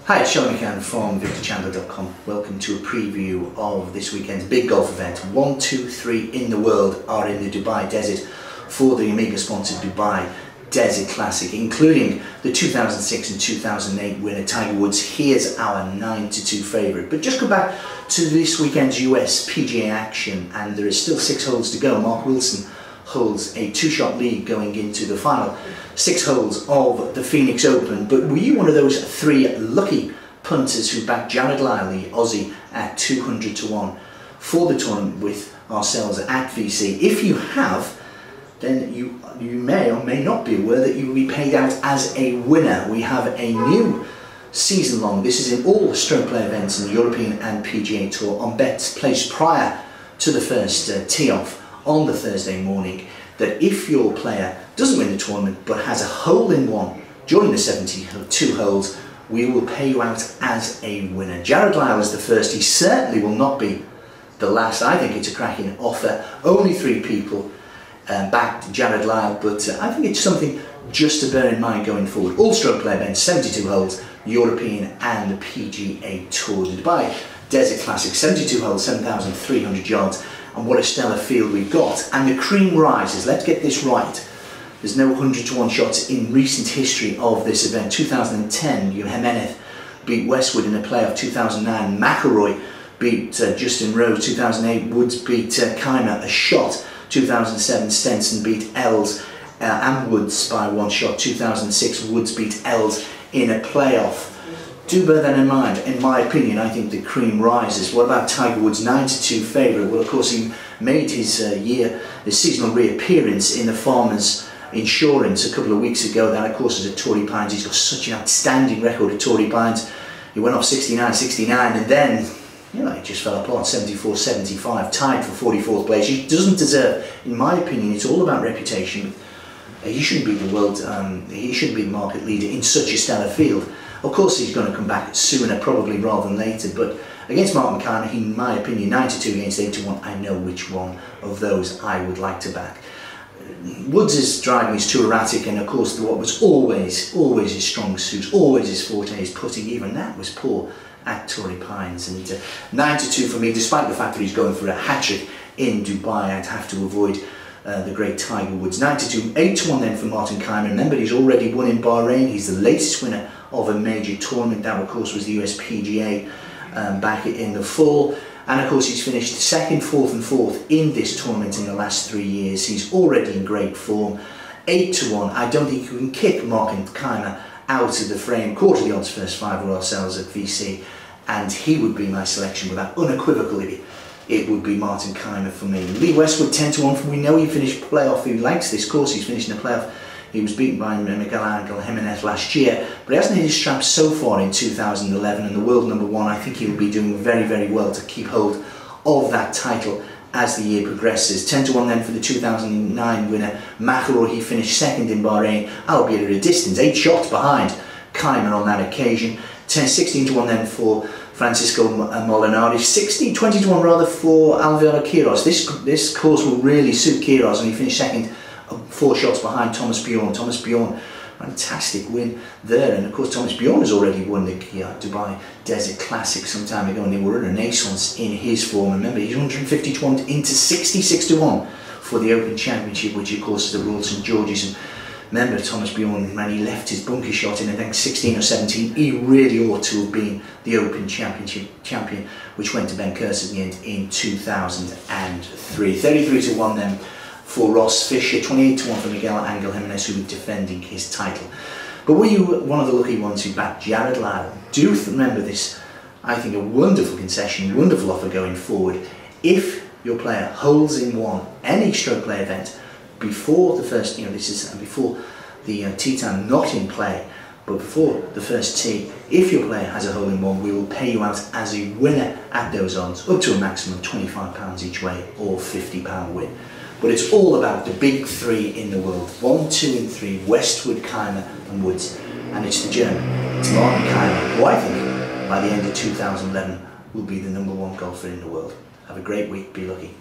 Hi, it's Sean McCann from VictorChandler.com. Welcome to a preview of this weekend's big golf event. 1, 2, 3 in the world are in the Dubai Desert for the Amiga-sponsored Dubai Desert Classic, including the 2006 and 2008 winner Tiger Woods. Here's our 9-2 favourite. But just go back to this weekend's US PGA action, and there is still 6 holes to go. Mark Wilson holds a 2-shot lead going into the final 6 holes of the Phoenix Open. But were you one of those 3 lucky punters who backed Jared Lyle, the Aussie, at 200 to 1 for the tournament with ourselves at VC? If you have, then you may or may not be aware that you will be paid out as a winner. We have a new season long, this is in all stroke play events in the European and PGA Tour, on bets placed prior to the first tee-off on the Thursday morning, that if your player doesn't win the tournament but has a hole-in-one during the 72 holes, we will pay you out as a winner. Jared Lyle is the first. He certainly will not be the last. I think it's a cracking offer. Only 3 people backed Jared Lyle, but I think it's something just to bear in mind going forward. All stroke play events, 72 holes, European and the PGA Tour. The Dubai Desert Classic, 72 holes, 7,300 yards. And what a stellar field we've got. And the cream rises. Let's get this right. There's no 100 to 1 shots in recent history of this event. 2010, Jimenez beat Westwood in a playoff. 2009, McIlroy beat Justin Rose. 2008, Woods beat Keimer a shot. 2007, Stenson beat Els and Woods by 1 shot. 2006, Woods beat Els in a playoff. Do bear that in mind. In my opinion, I think the cream rises. What about Tiger Woods' 9-2 favourite? Well, of course, he made his seasonal reappearance in the Farmers Insurance a couple of weeks ago. That, of course, is at Torrey Pines. He's got such an outstanding record at Torrey Pines. He went off 69-69, and then, you know, it just fell apart. 74-75, tied for 44th place. He doesn't deserve, in my opinion, it's all about reputation. He shouldn't be the world. He shouldn't be the market leader in such a stellar field. Of course, he's going to come back sooner, probably, rather than later. But against Mark McCann's, in my opinion, 9-2 against 8-1, I know which one of those I would like to back. Woods' driving is too erratic, and of course, what was always his strong suit, always his forte, is putting. Even that was poor at Torrey Pines. And 9-2 for me, despite the fact that he's going for a hat-trick in Dubai. I'd have to avoid the great Tiger Woods. 9-2, 8-1 then for Martin Keimer. Remember, he's already won in Bahrain. He's the latest winner of a major tournament. That, of course, was the US PGA back in the fall. And, of course, he's finished 2nd, 4th and 4th in this tournament in the last 3 years. He's already in great form. 8-1. I don't think you can kick Martin Keimer out of the frame. Quarter the odds first 5 of ourselves at VC. And he would be my selection without unequivocally. It would be Martin Keimer for me. Lee Westwood 10-1. We know he finished playoff. He likes this course. He's finished in the playoff. He was beaten by Miguel Jimenez last year, but he hasn't hit his straps so far in 2011. And the world #1, I think he'll be doing very, very well to keep hold of that title as the year progresses. 10-1 then for the 2009 winner McIlroy. He finished 2nd in Bahrain, albeit at a distance, 8 shots behind Keimer on that occasion. 16-1 then for Francisco Molinari, 20-1 rather for Alvaro Quiros. This course will really suit Quiros, and he finished 2nd, 4 shots behind Thomas Bjorn. Thomas Bjorn, fantastic win there, and of course Thomas Bjorn has already won the Dubai Desert Classic some time ago, and they were a renaissance in his form. Remember, he's 150-1 into 66-1 for the Open Championship, which of course is the Royal St George's. And remember, Thomas Bjorn, when he left his bunker shot in I think 16 or 17, he really ought to have been the Open Championship champion, which went to Ben Kerrs in the end in 2003. 33-1 then for Ross Fisher, 28-1 for Miguel Jimenez, who was defending his title. But were you one of the lucky ones who backed Jared Lyle? Do remember this, I think, a wonderful concession, wonderful offer going forward. If your player holds in one, any stroke play event, before the first, this is before the tee time, not in play, but before the first tee, if your player has a hole in one, we will pay you out as a winner at those odds, up to a maximum of £25 each way or £50 win. But it's all about the big 3 in the world. 1, 2 and 3, Westwood, Keimer and Woods. And it's the German, it's Martin Keimer, who I think by the end of 2011 will be the #1 golfer in the world. Have a great week, be lucky.